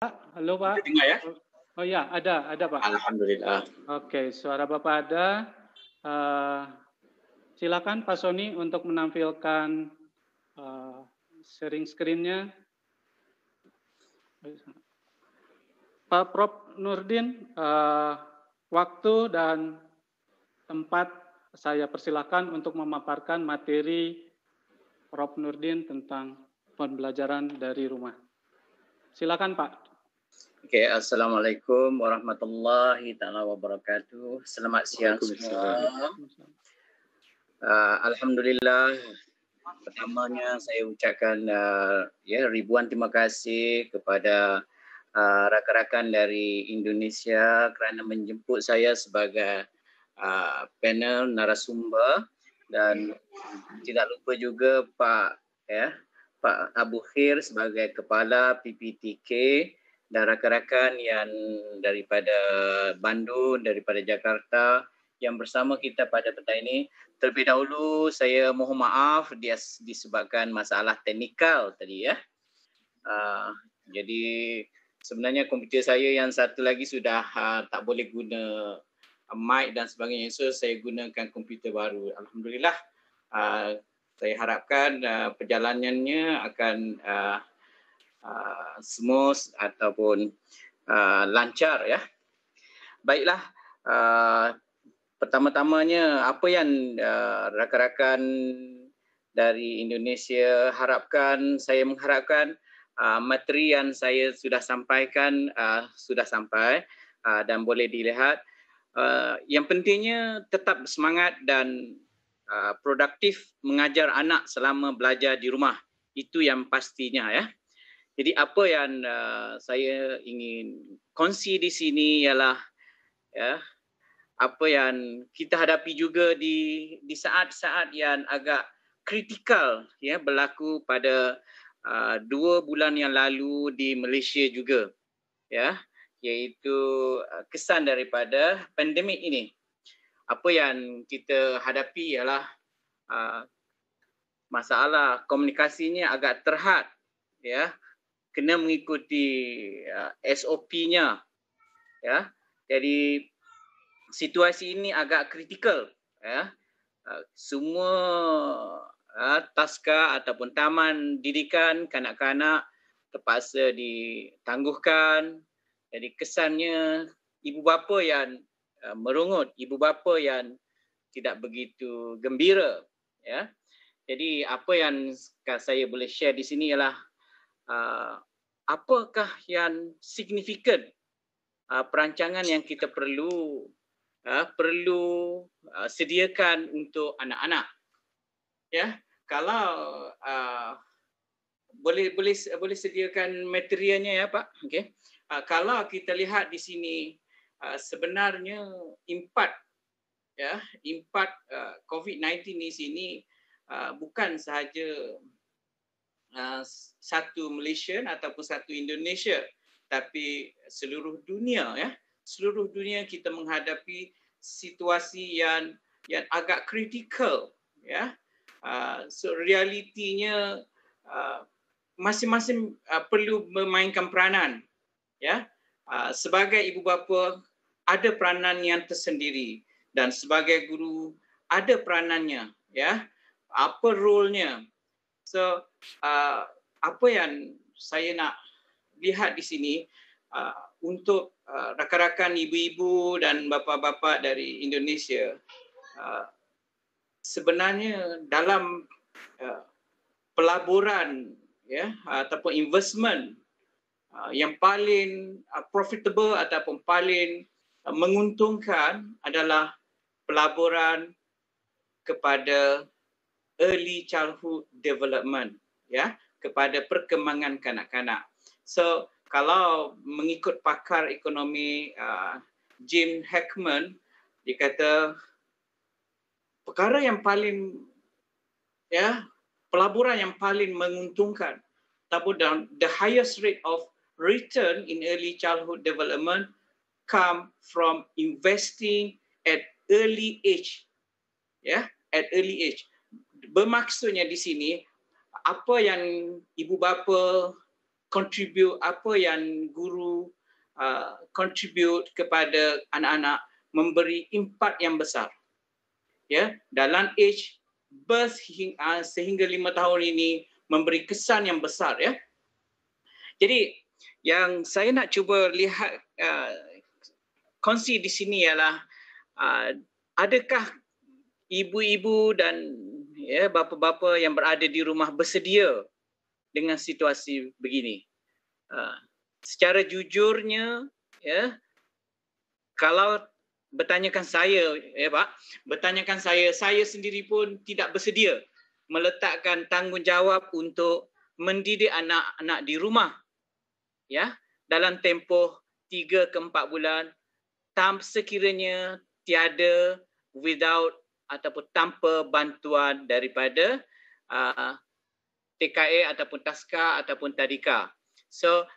Halo Pak. Bisa dengar ya? Oh ya, ada Pak. Alhamdulillah. Oke, suara Bapak ada. Eh, Silakan Pak Sony untuk menampilkan eh, sharing screen-nya. Pak Prof. Nurdin, waktu dan tempat saya persilakan untuk memaparkan materi Prof. Nurdin tentang pembelajaran dari rumah. Silakan Pak. Oke, Assalamualaikum warahmatullahi taala wabarakatuh. Selamat siang semua. Alhamdulillah. Pertamanya saya ucapkan ribuan terima kasih kepada rakan-rakan dari Indonesia kerana menjemput saya sebagai panel narasumber, dan tidak lupa juga Pak Abu Khair sebagai kepala PPTK dan rakan-rakan yang daripada Bandung, daripada Jakarta yang bersama kita pada petang ini. Terlebih dahulu saya mohon maaf disebabkan masalah teknikal tadi ya. Jadi sebenarnya komputer saya yang satu lagi sudah tak boleh guna mic dan sebagainya, so saya gunakan komputer baru. Alhamdulillah, saya harapkan perjalanannya akan smooth ataupun lancar ya. Baiklah, pertama-tamanya apa yang rakan-rakan dari Indonesia harapkan, saya mengharapkan materi yang saya sudah sampaikan sudah sampai dan boleh dilihat. Yang pentingnya tetap semangat dan produktif mengajar anak selama belajar di rumah. Itu yang pastinya ya. Jadi apa yang saya ingin kongsi di sini ialah ya, apa yang kita hadapi juga di saat-saat yang agak kritikal ya, berlaku pada 2 bulan yang lalu di Malaysia juga ya, iaitu kesan daripada pandemik ini. Apa yang kita hadapi ialah masalah komunikasinya agak terhad ya, kena mengikuti SOP-nya ya. Jadi situasi ini agak kritikal ya. Semua taska ataupun taman didikan kanak-kanak terpaksa ditangguhkan. Jadi kesannya ibu bapa yang merungut, ibu bapa yang tidak begitu gembira ya. Jadi apa yang saya boleh share di sini ialah apakah yang signifikan perancangan yang kita perlu sediakan untuk anak-anak ya. Kalau boleh sediakan materialnya ya Pak. Okey. Kalau kita lihat di sini sebenarnya impak COVID-19 di sini bukan sahaja satu Malaysia ataupun satu Indonesia, tapi seluruh dunia ya. Seluruh dunia kita menghadapi situasi yang agak kritikal ya. So realitinya masing-masing perlu memainkan peranan ya. Sebagai ibu bapa ada peranan yang tersendiri, dan sebagai guru ada peranannya ya. Apa role-nya? So apa yang saya nak lihat di sini untuk rakan-rakan ibu-ibu dan bapa-bapa dari Indonesia, sebenarnya dalam pelaburan ya ataupun investment yang paling profitable ataupun paling menguntungkan adalah pelaburan kepada early childhood development ya, kepada perkembangan kanak-kanak. So kalau mengikut pakar ekonomi Jim Heckman, dia kata perkara yang paling ya, pelaburan yang paling menguntungkan ataupun the highest rate of return in early childhood development come from investing at early age ya, at early age. Bermaksudnya di sini apa yang ibu bapa contribute, apa yang guru contribute kepada anak-anak, memberi impak yang besar. Ya, dalam age birth sehingga 5 tahun ini memberi kesan yang besar, ya. Jadi yang saya nak cuba lihat kongsi di sini ialah adakah ibu-ibu dan ya bapa-bapa yang berada di rumah bersedia dengan situasi begini? Secara jujurnya, ya, kalau bertanyakan saya, ya Pak, bertanyakan saya sendiri pun tidak bersedia meletakkan tanggungjawab untuk mendidik anak-anak di rumah, ya, dalam tempoh 3 ke 4 bulan, sekiranya tiada ataupun tanpa bantuan daripada TKA ataupun Taska ataupun Tadika. So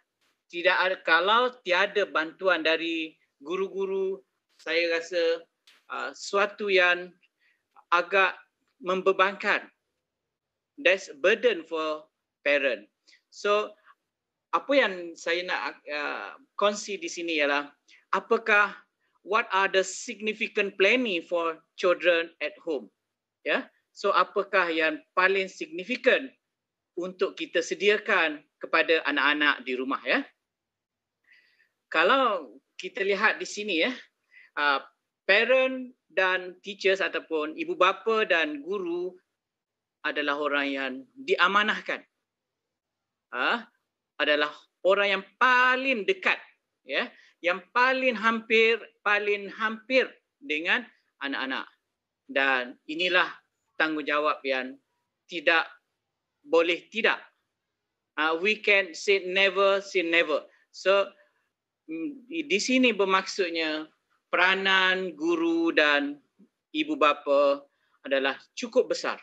kalau tiada bantuan dari guru-guru, saya rasa suatu yang agak membebankan. That's burden for parent. So apa yang saya nak kongsi di sini ialah what are the significant planning for children at home? Ya, so apakah yang paling signifikan untuk kita sediakan kepada anak-anak di rumah, ya? Kalau kita lihat di sini, ya, parent dan teachers ataupun ibu bapa dan guru adalah orang yang diamanahkan, adalah orang yang paling dekat, ya, yang paling hampir dengan anak-anak. Dan inilah tanggungjawab yang tidak boleh tidak. We can say never say never. So di sini bermaksudnya peranan guru dan ibu bapa adalah cukup besar.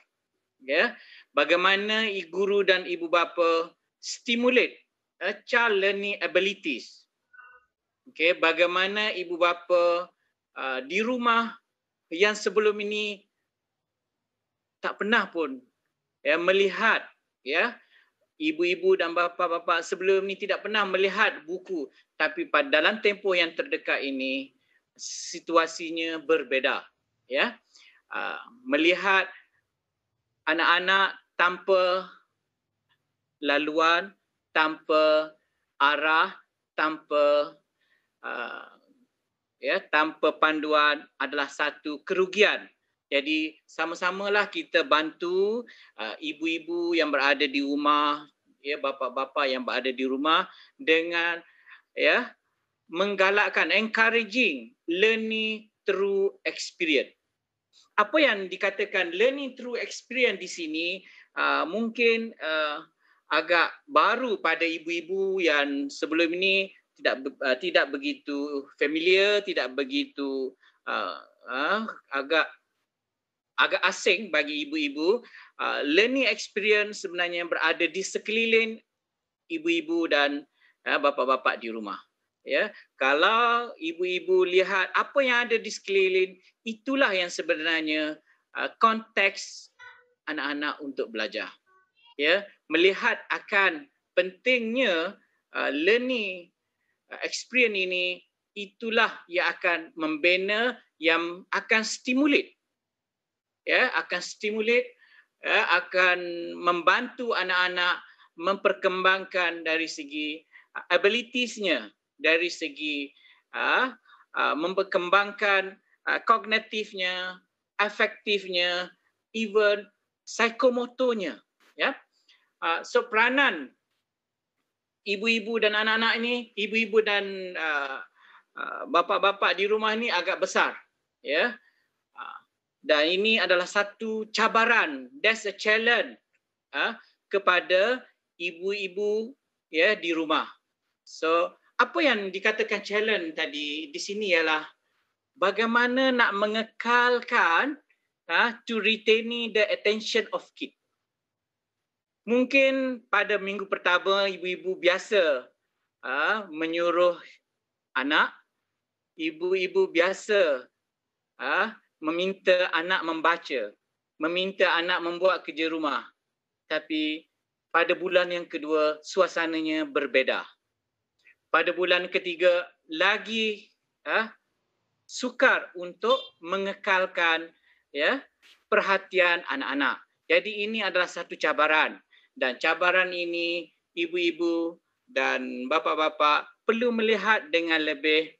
Ya, bagaimana guru dan ibu bapa stimulate child learning abilities. Okay, bagaimana ibu bapa di rumah yang sebelum ini tak pernah pun, ya, melihat, ya, ibu-ibu dan bapa-bapa sebelum ini tidak pernah melihat buku, tapi pada dalam tempoh yang terdekat ini situasinya berbeza, ya. Melihat anak-anak tanpa laluan, tanpa arah, tanpa tanpa panduan adalah satu kerugian. Jadi sama-samalah kita bantu ibu-ibu yang berada di rumah, ya, bapa-bapa yang berada di rumah dengan, ya, menggalakkan, encouraging learning through experience. Apa yang dikatakan learning through experience di sini mungkin agak baru pada ibu-ibu yang sebelum ini tidak begitu familiar, tidak begitu agak asing bagi ibu-ibu. Learning experience sebenarnya berada di sekeliling ibu-ibu dan bapa-bapa di rumah. Ya, kalau ibu-ibu lihat apa yang ada di sekeliling, itulah yang sebenarnya konteks anak-anak untuk belajar. Ya, melihat akan pentingnya learning experience ini, itulah yang akan membina, yang akan stimulate, ya, akan membantu anak-anak memperkembangkan dari segi abilities-nya, dari segi memperkembangkan kognitifnya, afektifnya, even psikomotornya, ya. So peranan ibu-ibu dan anak-anak ini, ibu-ibu dan bapa-bapa di rumah ini agak besar, ya. Dan ini adalah satu cabaran, that's a challenge kepada ibu-ibu, ya, di rumah. So apa yang dikatakan challenge tadi di sini ialah bagaimana nak mengekalkan to retaining the attention of kid. Mungkin pada minggu pertama ibu-ibu biasa menyuruh anak, ibu-ibu biasa meminta anak membaca, meminta anak membuat kerja rumah. Tapi pada bulan yang kedua suasananya berbeza. Pada bulan ketiga lagi sukar untuk mengekalkan perhatian anak-anak. Jadi ini adalah satu cabaran, dan cabaran ini ibu-ibu dan bapa-bapa perlu melihat dengan lebih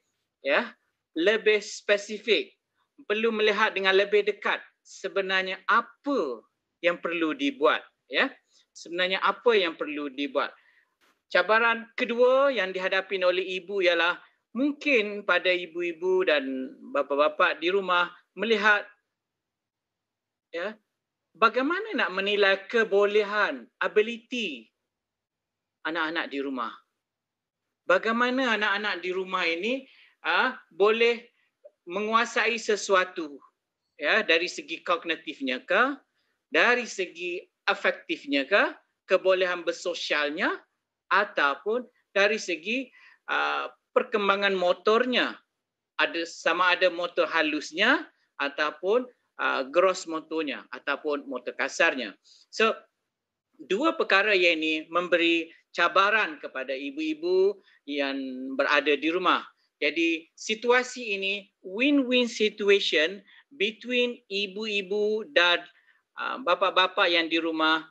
spesifik, perlu melihat dengan lebih dekat sebenarnya apa yang perlu dibuat, sebenarnya apa yang perlu dibuat. Cabaran kedua yang dihadapi oleh ibu ialah mungkin pada ibu-ibu dan bapa-bapa di rumah melihat bagaimana nak menilai kebolehan, ability anak-anak di rumah. Bagaimana anak-anak di rumah ini boleh menguasai sesuatu dari segi kognitifnya ke, dari segi afektifnya ke, kebolehan bersosialnya, ataupun dari segi perkembangan motornya, sama ada motor halusnya ataupun gross motornya ataupun motor kasarnya. So dua perkara yang ini memberi cabaran kepada ibu-ibu yang berada di rumah. Jadi situasi ini win-win situation between ibu-ibu dan bapa-bapa yang di rumah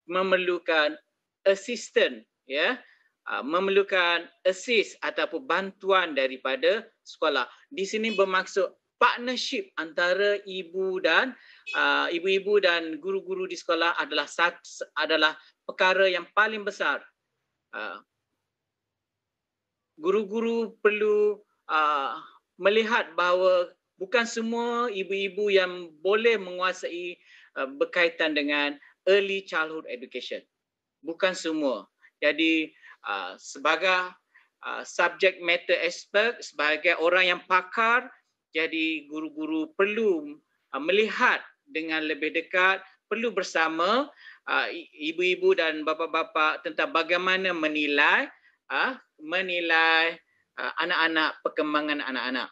memerlukan assistant, memerlukan assist ataupun bantuan daripada sekolah. Di sini bermaksud partnership antara ibu-ibu dan guru-guru di sekolah adalah perkara yang paling besar. Guru-guru perlu melihat bahawa bukan semua ibu-ibu yang boleh menguasai berkaitan dengan early childhood education. Bukan semua. Jadi sebagai subject matter expert, sebagai orang yang pakar, jadi guru-guru perlu melihat dengan lebih dekat, perlu bersama ibu-ibu dan bapa-bapa tentang bagaimana menilai anak-anak, perkembangan anak-anak.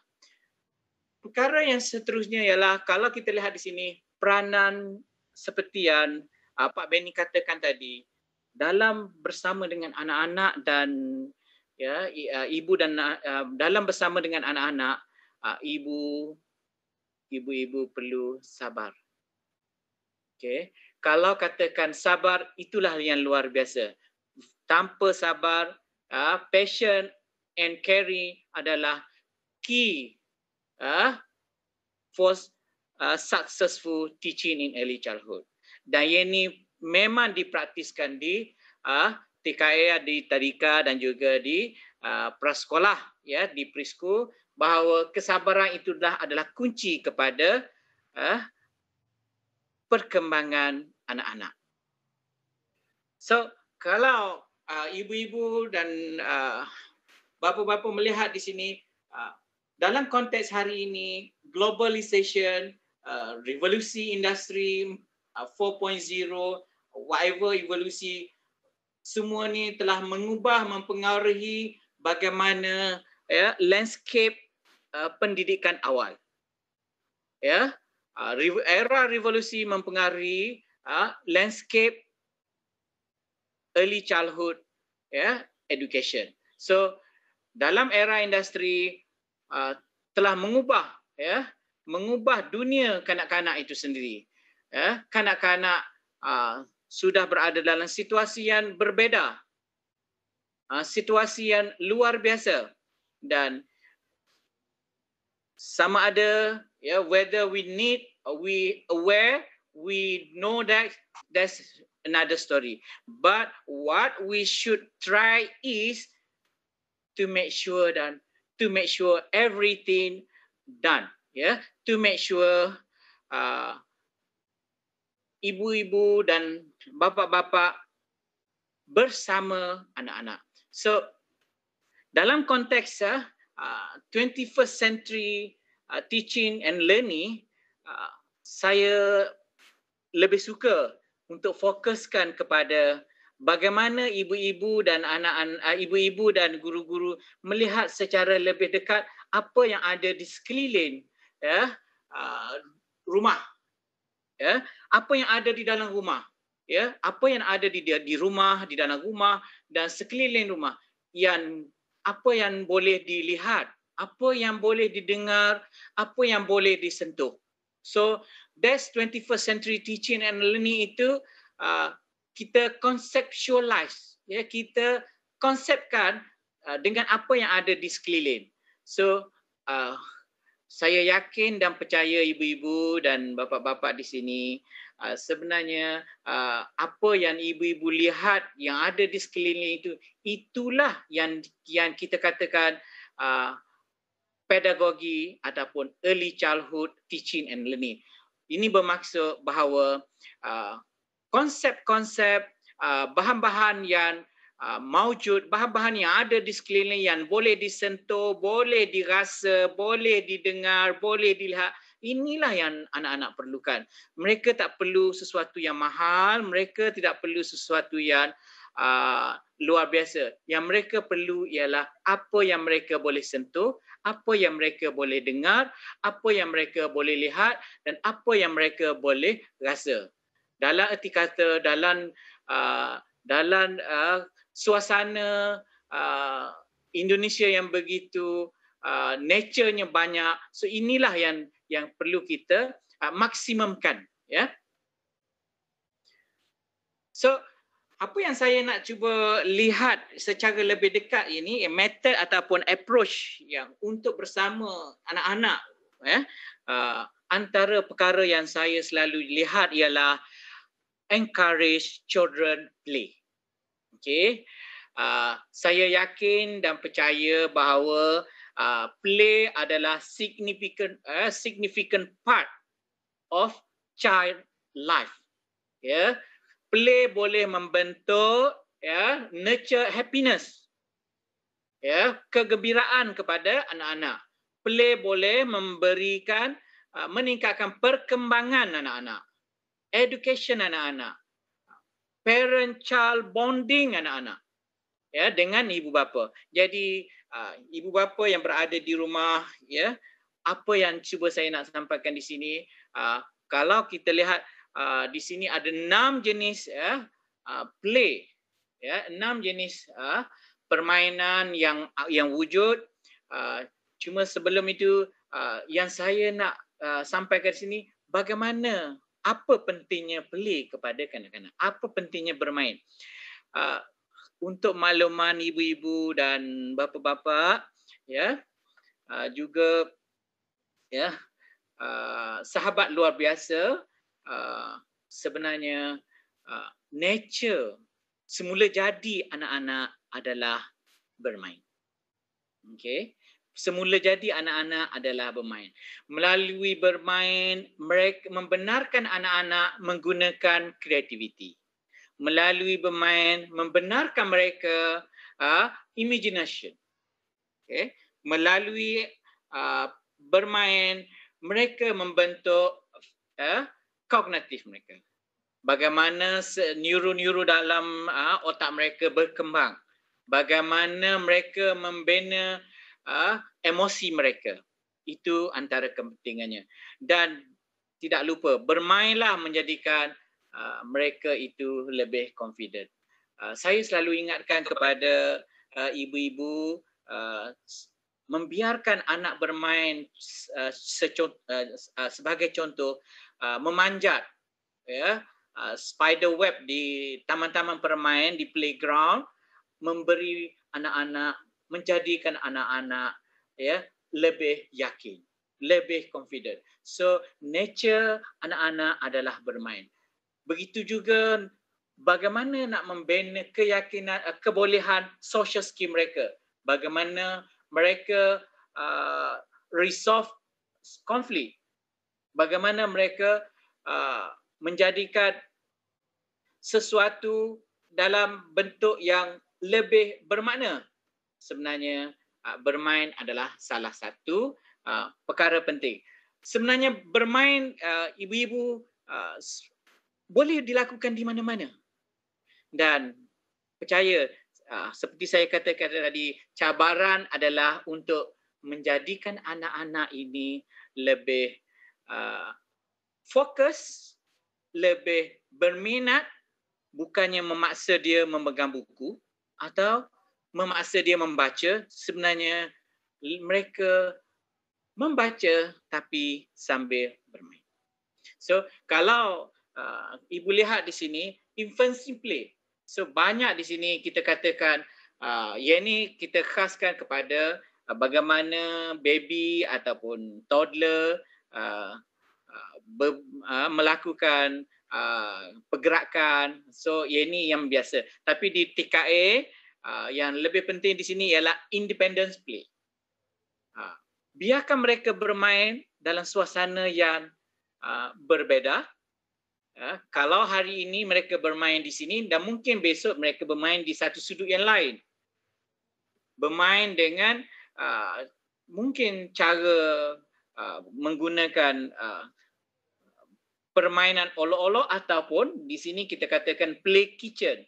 Perkara yang seterusnya ialah kalau kita lihat di sini peranan seperti yang Pak Benny katakan tadi, dalam bersama dengan anak-anak dan ibu dan dalam bersama dengan anak-anak, ibu-ibu perlu sabar. Okay. Kalau katakan sabar, itulah yang luar biasa. Tanpa sabar, passion and caring adalah key for successful teaching in early childhood. Dan ini memang dipraktiskan di TKA, di tadika dan juga di prasekolah, di preschool, bahawa kesabaran itu adalah kunci kepada perkembangan anak-anak. So kalau ibu-ibu dan bapa-bapa melihat di sini dalam konteks hari ini, globalization, revolusi industri 4.0, whatever evolusi, semua ni telah mengubah, mempengaruhi bagaimana landscape pendidikan awal. Era revolusi mempengaruhi landscape early childhood education. So dalam era industri telah mengubah dunia kanak-kanak itu sendiri. Kanak-kanak sudah berada dalam situasi yang berbeza, situasi yang luar biasa, dan sama ada whether we need or we aware, we know that that's another story. But what we should try is to make sure everything done, to make sure ibu-ibu dan bapa-bapa bersama anak-anak. So dalam konteks 21st century teaching and learning, saya lebih suka untuk fokuskan kepada bagaimana ibu-ibu dan ibu-ibu dan guru-guru melihat secara lebih dekat apa yang ada di sekeliling rumah. Apa yang ada di dalam rumah. ya, apa yang ada di rumah, di dalam rumah dan sekeliling rumah, yang apa yang boleh dilihat, apa yang boleh didengar, apa yang boleh disentuh. So that's 21st century teaching and learning itu kita conceptualize, ya, kita konsepkan dengan apa yang ada di sekeliling. So saya yakin dan percaya ibu-ibu dan bapa-bapa di sini sebenarnya apa yang ibu-ibu lihat yang ada di sekeliling itu, itulah yang kita katakan pedagogi ataupun early childhood teaching and learning. Ini bermaksud bahawa konsep-konsep, bahan-bahan yang maujud, bahan-bahan yang ada di sekeliling yang boleh disentuh, boleh dirasa, boleh didengar, boleh dilihat. Inilah yang anak-anak perlukan. Mereka tak perlu sesuatu yang mahal, mereka tidak perlu sesuatu yang luar biasa. Yang mereka perlu ialah apa yang mereka boleh sentuh, apa yang mereka boleh dengar, apa yang mereka boleh lihat dan apa yang mereka boleh rasa. Dalam erti kata, dalam suasana Indonesia yang begitu nature-nya banyak, so inilah yang perlu kita maksimumkan, ya. So apa yang saya nak cuba lihat secara lebih dekat ini, method ataupun approach yang untuk bersama anak-anak, ya. Antara perkara yang saya selalu lihat ialah encourage children play. Okay. Saya yakin dan percaya bahawa play adalah significant part of child life. Ya, play boleh membentuk, ya, nurture happiness, ya, kegembiraan kepada anak-anak. Play boleh memberikan meningkatkan perkembangan anak-anak, education anak-anak, parent-child bonding anak-anak, ya, dengan ibu bapa. Jadi ibu bapa yang berada di rumah, ya, apa yang cuba saya nak sampaikan di sini, kalau kita lihat di sini ada 6 jenis, ya, play, ya, 6 jenis permainan yang wujud. Cuma sebelum itu yang saya nak sampaikan di sini, bagaimana, apa pentingnya play kepada kanak-kanak, apa pentingnya bermain. Untuk makluman ibu-ibu dan bapa-bapa, ya, juga, ya, sahabat luar biasa, sebenarnya nature semula jadi anak-anak adalah bermain. Okay. Semula jadi anak-anak adalah bermain. Melalui bermain, mereka membenarkan anak-anak menggunakan kreativiti. Melalui bermain, membenarkan mereka imagination. Okay. Melalui bermain, mereka membentuk kognitif mereka. Bagaimana neuro-neuro dalam otak mereka berkembang. Bagaimana mereka membina emosi mereka. Itu antara kepentingannya. Dan tidak lupa, bermainlah menjadikan mereka itu lebih confident. Saya selalu ingatkan kepada ibu-ibu, membiarkan anak bermain sebagai contoh, memanjat, ya, spider web di taman-taman permain, di playground, memberi anak-anak, menjadikan anak-anak, ya, lebih yakin, lebih confident. So nature anak-anak adalah bermain. Begitu juga bagaimana nak membina keyakinan, kebolehan social skill mereka. Bagaimana mereka resolve konflik. Bagaimana mereka menjadikan sesuatu dalam bentuk yang lebih bermakna. Sebenarnya bermain adalah salah satu perkara penting. Sebenarnya bermain, ibu-ibu, boleh dilakukan di mana-mana. Dan percaya, seperti saya katakan tadi, cabaran adalah untuk menjadikan anak-anak ini lebih fokus, lebih berminat bukannya memaksa dia memegang buku atau memaksa dia membaca, sebenarnya mereka membaca tapi sambil bermain. So kalau ibu lihat di sini infancy play. So banyak di sini kita katakan yang ini kita khaskan kepada bagaimana baby ataupun toddler melakukan pergerakan. So ini yang biasa. Tapi di TKA yang lebih penting di sini ialah independence play. Biarkan mereka bermain dalam suasana yang berbeza. Kalau hari ini mereka bermain di sini dan mungkin besok mereka bermain di satu sudut yang lain. Bermain dengan mungkin cara menggunakan permainan olok-olok ataupun di sini kita katakan play kitchen.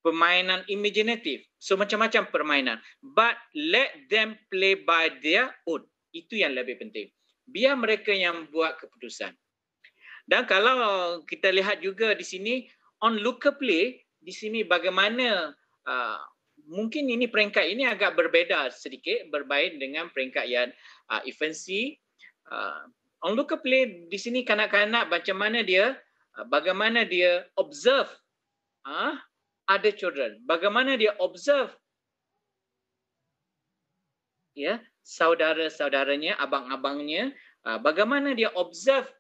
Permainan imaginatif. So macam-macam permainan. But let them play by their own. Itu yang lebih penting. Biar mereka yang buat keputusan. Dan kalau kita lihat juga di sini onlooker play, di sini bagaimana mungkin ini peringkat ini agak berbeza sedikit berbanding dengan peringkat yang infancy. Onlooker play di sini kanak-kanak bagaimana dia observe other children. Bagaimana dia observe saudara-saudaranya, abang-abangnya, bagaimana dia observe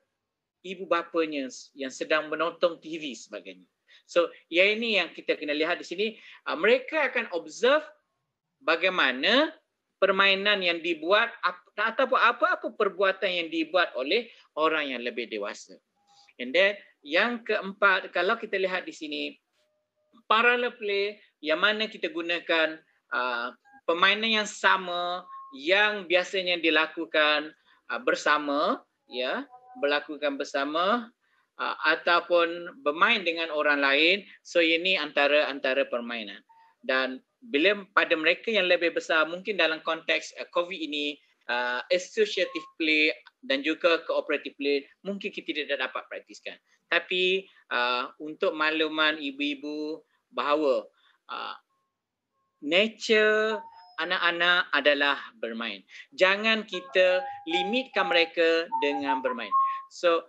ibu bapanya yang sedang menonton TV sebagainya. So, ini yang kita kena lihat di sini. Mereka akan observe bagaimana permainan yang dibuat ataupun apa-apa perbuatan yang dibuat oleh orang yang lebih dewasa. And then, yang keempat, kalau kita lihat di sini, parallel play yang mana kita gunakan permainan yang sama yang biasanya dilakukan bersama, berlakukan bersama ataupun bermain dengan orang lain. So ini antara permainan. Dan bila pada mereka yang lebih besar mungkin dalam konteks COVID ini associative play dan juga cooperative play mungkin kita tidak dapat praktiskan. Tapi untuk makluman ibu-ibu bahawa nature anak-anak adalah bermain. Jangan kita limitkan mereka dengan bermain. So,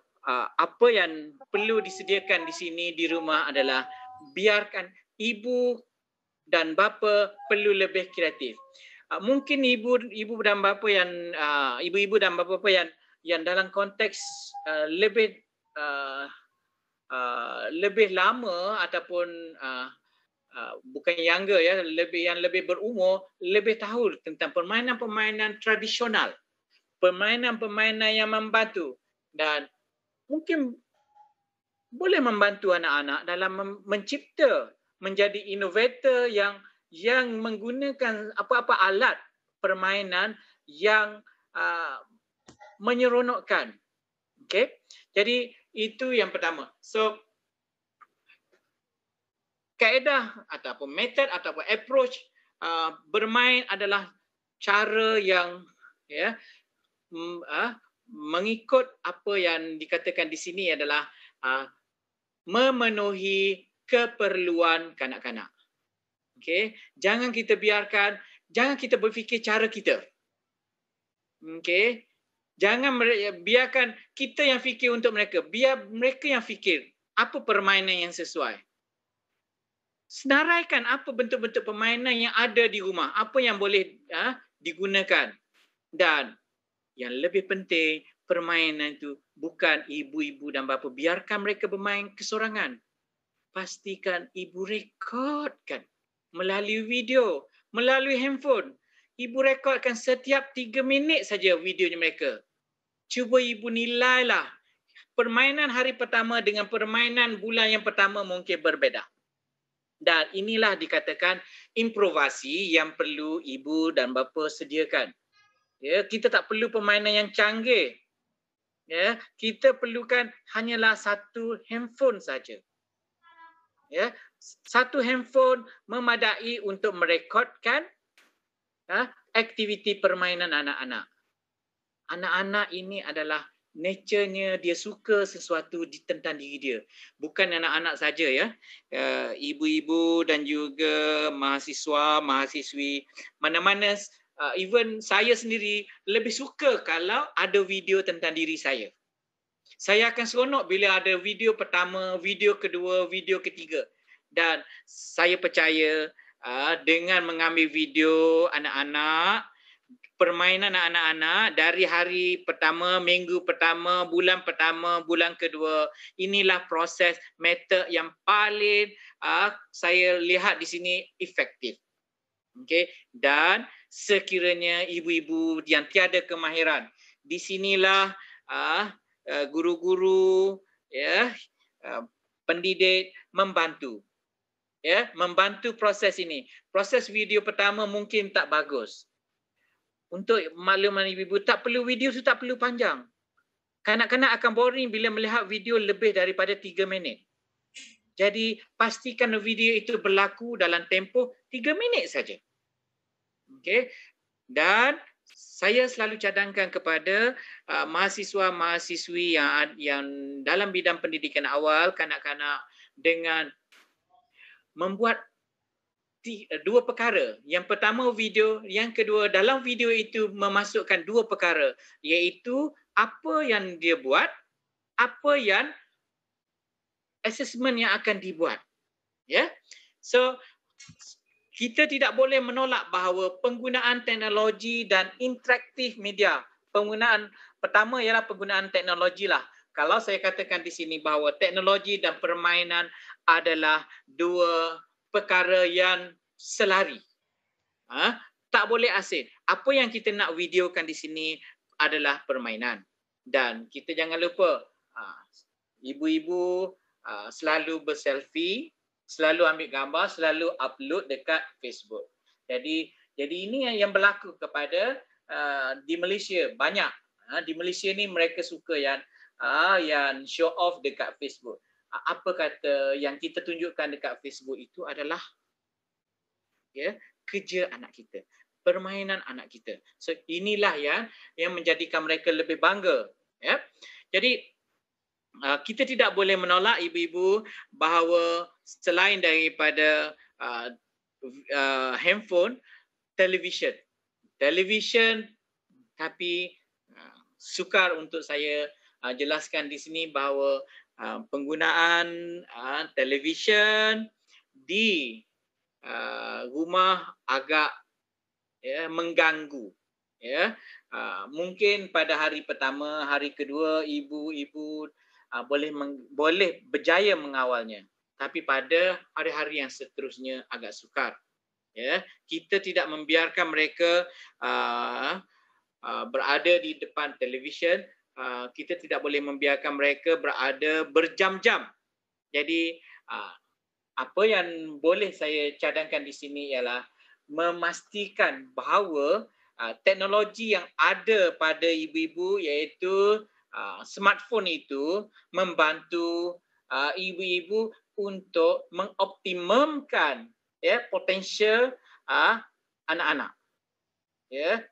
apa yang perlu disediakan di sini di rumah adalah biarkan ibu dan bapa perlu lebih kreatif. Mungkin ibu dan bapa yang ibu-ibu dan bapa yang dalam konteks lebih lama ataupun bukan younger yang lebih berumur, lebih tahu tentang permainan-permainan tradisional, permainan-permainan yang membantu dan mungkin boleh membantu anak-anak dalam mencipta menjadi innovator yang menggunakan apa-apa alat permainan yang menyeronokkan. Okay? Jadi itu yang pertama. So kaedah ataupun method ataupun approach bermain adalah cara yang mengikut apa yang dikatakan di sini adalah memenuhi keperluan kanak-kanak. Okay? Jangan kita berfikir cara kita. Okay? Jangan biarkan kita yang fikir untuk mereka. Biar mereka yang fikir apa permainan yang sesuai. Senaraikan apa bentuk-bentuk permainan yang ada di rumah, apa yang boleh digunakan. Dan yang lebih penting, permainan itu bukan ibu-ibu dan bapa. Biarkan mereka bermain kesorangan. Pastikan ibu rekodkan melalui video, melalui handphone. Ibu rekodkan setiap 3 minit saja videonya mereka. Cuba ibu nilailah. Permainan hari pertama dengan permainan bulan yang pertama mungkin berbeza. Dan inilah dikatakan improvasi yang perlu ibu dan bapa sediakan. Ya, kita tak perlu permainan yang canggih. Ya, kita perlukan hanyalah satu handphone saja. Ya, satu handphone memadai untuk merekodkan aktiviti permainan anak-anak. Anak-anak ini adalah nature-nya dia suka sesuatu tentang diri dia. Bukan anak-anak saja ya. Ibu-ibu dan juga mahasiswa, mahasiswi, mana-mana even saya sendiri lebih suka kalau ada video tentang diri saya. Saya akan seronok bila ada video pertama, video kedua, video ketiga. Dan saya percaya dengan mengambil video anak-anak, permainan anak-anak dari hari pertama, minggu pertama, bulan kedua, inilah proses metod yang paling saya lihat di sini efektif. Okay? Dan sekiranya ibu-ibu yang tiada kemahiran, di sinilah guru-guru, pendidik membantu, membantu proses ini. Proses video pertama mungkin tak bagus. Untuk makluman ibu-ibu, tak perlu video itu tak perlu panjang. Kanak-kanak akan boring bila melihat video lebih daripada 3 minit. Jadi pastikan video itu berlaku dalam tempoh 3 minit saja. Okay? Dan saya selalu cadangkan kepada mahasiswa-mahasiswi yang dalam bidang pendidikan awal, kanak-kanak, dengan membuat 2 perkara. Yang pertama video, yang kedua dalam video itu memasukkan 2 perkara, iaitu apa yang dia buat, apa yang assessment yang akan dibuat. Ya. So kita tidak boleh menolak bahawa penggunaan teknologi dan interaktif media. Penggunaan pertama ialah penggunaan teknologi lah. Kalau saya katakan di sini bahawa teknologi dan permainan adalah 2 perkara yang selari. Tak boleh asing. Apa yang kita nak videokan di sini adalah permainan. Dan kita jangan lupa, ibu-ibu selalu berselfie, selalu ambil gambar, selalu upload dekat Facebook. Jadi ini yang berlaku kepada di Malaysia banyak. Di Malaysia ni mereka suka yang show off dekat Facebook. Apa kata yang kita tunjukkan dekat Facebook itu adalah kerja anak kita, permainan anak kita. So inilah yang menjadikan mereka lebih bangga. Jadi kita tidak boleh menolak ibu-ibu bahawa selain daripada handphone, televisyen, tapi sukar untuk saya jelaskan di sini bahawa penggunaan televisyen di rumah agak mengganggu. Mungkin pada hari pertama, hari kedua ibu-ibu boleh berjaya mengawalnya, tapi pada hari-hari yang seterusnya agak sukar. Kita tidak membiarkan mereka berada di depan televisyen. Kita tidak boleh membiarkan mereka berada berjam-jam. Jadi apa yang boleh saya cadangkan di sini ialah memastikan bahawa teknologi yang ada pada ibu-ibu, iaitu smartphone itu, membantu ibu-ibu untuk mengoptimumkan potensial anak-anak.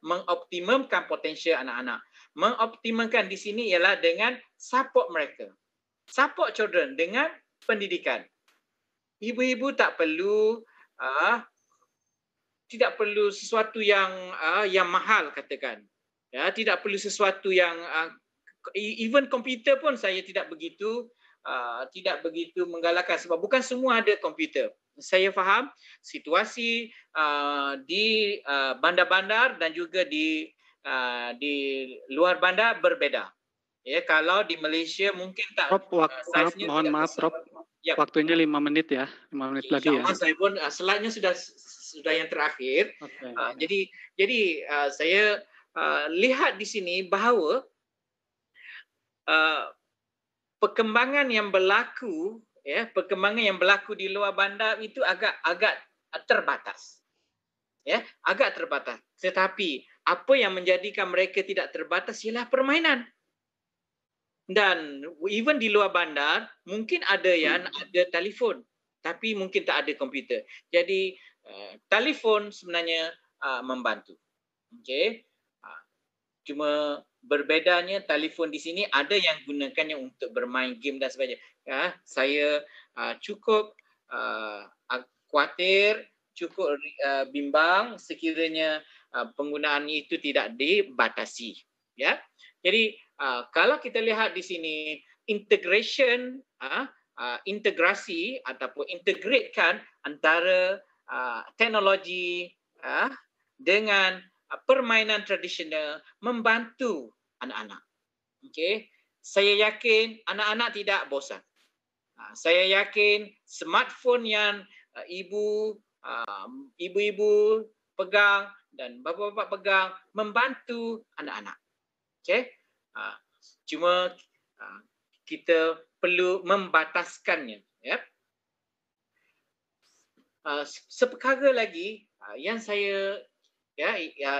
Mengoptimumkan potensial anak-anak. Mengoptimumkan di sini ialah dengan support mereka. Support children dengan pendidikan. Ibu-ibu tak perlu tidak perlu sesuatu yang mahal, katakan. Tidak perlu sesuatu yang even komputer pun saya tidak begitu menggalakkan, sebab bukan semua ada komputer. Saya faham situasi di bandar-bandar dan juga di luar bandar berbeza. Kalau di Malaysia mungkin tak. Mohon maaf, Prof. Ya. Waktunya 5 menit ya, 5 menit lagi ya. Saya pun slide-nya sudah yang terakhir. Okay. Jadi saya lihat di sini bahawa perkembangan yang berlaku di luar bandar itu agak terbatas. Agak terbatas. Tetapi apa yang menjadikan mereka tidak terbatas ialah permainan. Dan even di luar bandar mungkin ada yang ada telefon, tapi mungkin tak ada komputer. Jadi telefon sebenarnya membantu. Okay. Cuma berbedanya telefon di sini ada yang gunakannya untuk bermain game dan sebagainya. Ya, saya cukup khawatir, cukup bimbang sekiranya penggunaan itu tidak dibatasi. Ya, jadi kalau kita lihat di sini integration, integrasi ataupun integratekan antara teknologi dengan permainan tradisional membantu anak-anak. Okey, saya yakin anak-anak tidak bosan. Saya yakin smartphone yang ibu-ibu pegang dan bapa-bapa pegang membantu anak-anak. Okey, cuma kita perlu membataskannya. Ya. Seperkara lagi yang saya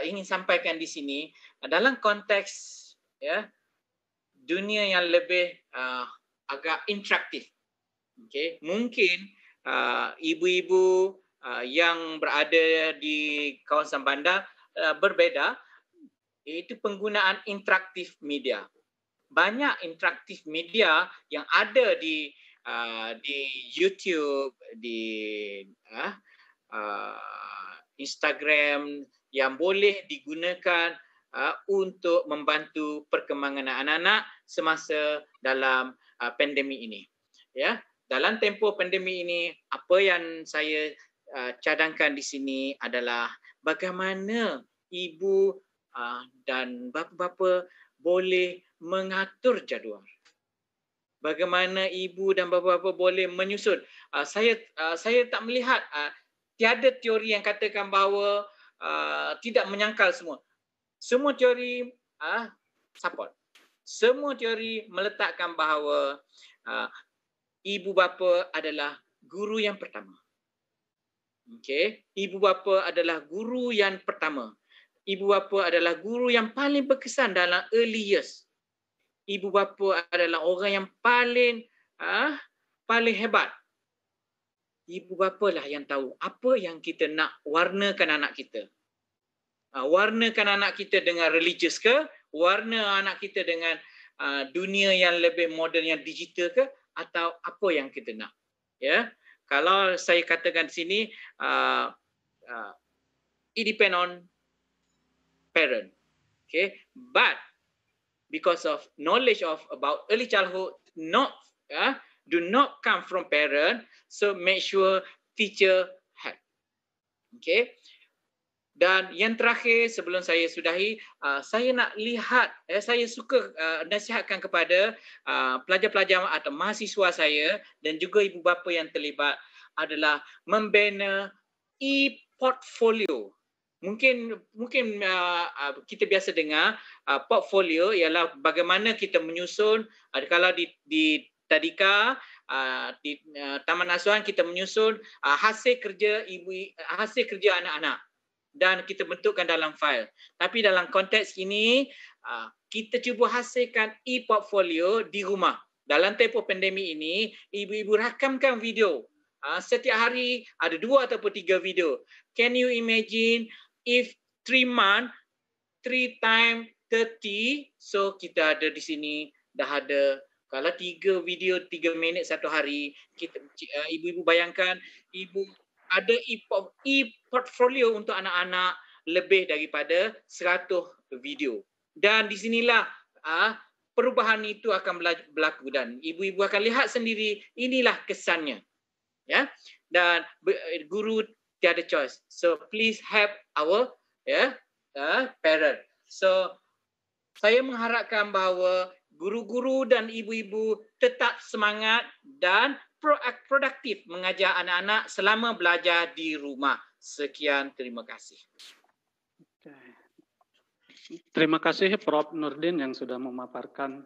ingin sampaikan di sini dalam konteks dunia yang lebih agak interaktif. Okay. Mungkin ibu-ibu yang berada di kawasan bandar berbeza, iaitu penggunaan interaktif media. Banyak interaktif media yang ada di YouTube, di Instagram yang boleh digunakan untuk membantu perkembangan anak-anak semasa dalam pandemik ini. Ya, dalam tempoh pandemik ini, apa yang saya cadangkan di sini adalah bagaimana ibu dan bapa-bapa boleh mengatur jadual. Bagaimana ibu dan bapa-bapa boleh menyusun. Saya tak melihat tiada teori yang katakan bahawa tidak menyangkal semua. Semua teori support. Semua teori meletakkan bahawa ibu bapa adalah guru yang pertama. Okey, ibu bapa adalah guru yang pertama. Ibu bapa adalah guru yang paling berkesan dalam early years. Ibu bapa adalah orang yang paling hebat. Ibu bapa lah yang tahu apa yang kita nak warnakan anak kita. Warnakan anak kita dengan religious ke? Warna anak kita dengan dunia yang lebih moden, yang digital ke? Atau apa yang kita nak? Ya, kalau saya katakan di sini, it depend on parent. Okay, but because of knowledge about early childhood, do not come from parent, so make sure teacher help. Okay. Dan yang terakhir sebelum saya sudahi, saya nak lihat, saya suka nasihatkan kepada pelajar-pelajar atau mahasiswa saya dan juga ibu bapa yang terlibat adalah membina e-portfolio. Mungkin kita biasa dengar portfolio ialah bagaimana kita menyusun, kalau di Tadika, di Taman Asuhan kita menyusun hasil kerja anak-anak dan kita bentukkan dalam fail. Tapi dalam konteks ini kita cuba hasilkan e-portfolio di rumah. Dalam tempoh pandemik ini, ibu-ibu rakamkan video. Setiap hari ada 2 ataupun 3 video. Can you imagine if 3 months, 3 times 30, so kita ada di sini dah ada, kalau 3 video 3 minit satu hari, kita ibu-ibu bayangkan ibu ada e-portfolio untuk anak-anak lebih daripada 100 video. Dan di sinilah perubahan itu akan berlaku dan ibu-ibu akan lihat sendiri inilah kesannya. Ya. Dan guru tiada choice. So please help our parent. So saya mengharapkan bahawa guru-guru dan ibu-ibu tetap semangat dan produktif mengajar anak-anak selama belajar di rumah. Sekian, terima kasih. Terima kasih Prof. Nurdin yang sudah memaparkan